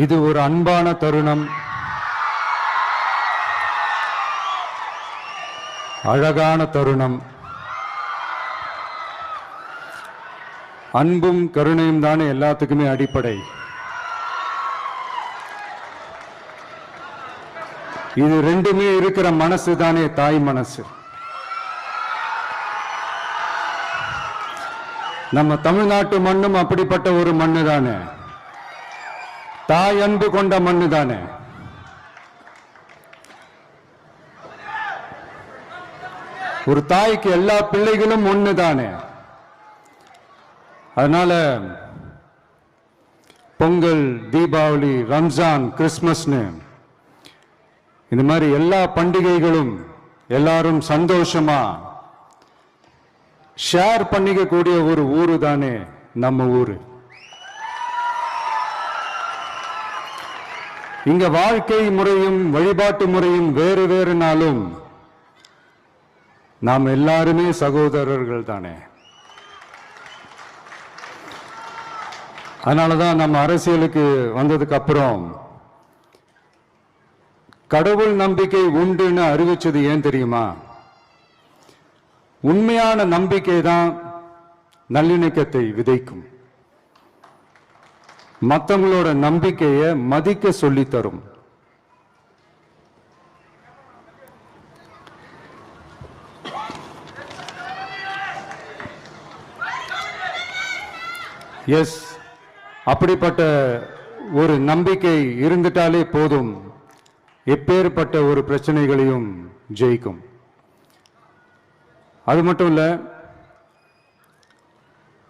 இது ஒரு அன்பான தருணம், அழகான தருணம். அன்பும் கருணையும் தானே எல்லாத்துக்குமே அடிப்படை. இது ரெண்டுமே இருக்கிற மனசு தானே தாய் மனசு. நம்ம தமிழ்நாட்டு மண்ணும் அப்படிப்பட்ட ஒரு மண்ணு தானே, தாய் அன்பு கொண்ட மண்ணு தானே. ஒரு தாய்க்கு எல்லா பிள்ளைகளும் ஒண்ணு தானே. அதனால பொங்கல், தீபாவளி, ரம்ஜான், கிறிஸ்துமஸ்னு இந்த மாதிரி எல்லா பண்டிகைகளும் எல்லாரும் சந்தோஷமா ஷேர் பண்ணிக்க கூடிய ஒரு ஊரு தானே நம்ம ஊரு. இங்க வாழ்க்கை முறையும் வழிபாட்டு முறையும் வேறு வேறுனாலும் நாம் எல்லாருமே சகோதரர்கள் தானே. அதனாலதான் நம்ம அரசியலுக்கு வந்ததுக்கு அப்புறம் கடவுள் நம்பிக்கை உண்டுன்னு அறிவிச்சது ஏன் தெரியுமா? உண்மையான நம்பிக்கை தான் நல்லிணக்கத்தை விதைக்கும், மற்றவங்களோட நம்பிக்கையை மதிக்க சொல்லி தரும். எஸ், அப்படிப்பட்ட ஒரு நம்பிக்கை இருந்துட்டாலே போதும், எப்பேற்பட்ட ஒரு பிரச்சனைகளையும் ஜெயிக்கும். அது மட்டும் இல்ல,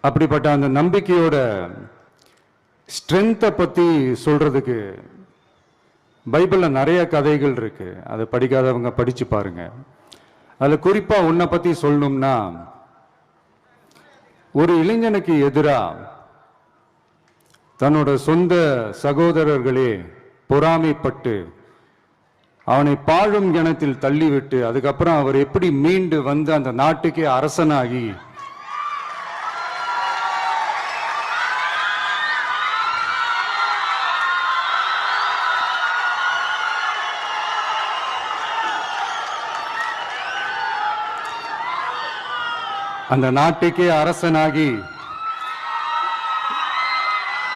அப்படிப்பட்ட அந்த நம்பிக்கையோட ஸ்ட்ரென்த்தை பத்தி சொல்றதுக்கு பைபிள்ல நிறைய கதைகள் இருக்கு. அதை படிக்காதவங்க படிச்சு பாருங்க. அதுல குறிப்பா உன்னை பத்தி சொல்லணும்னா, ஒரு இளைஞனுக்கு எதிரா தன்னோட சொந்த சகோதரர்களே பொறாமைப்பட்டு அவனை பாழும் கிணத்தில் தள்ளிவிட்டு அதுக்கப்புறம் அவர் எப்படி மீண்டு வந்து அந்த நாட்டுக்கே அரசனாகி அந்த நாட்டுக்கே அரசனாகி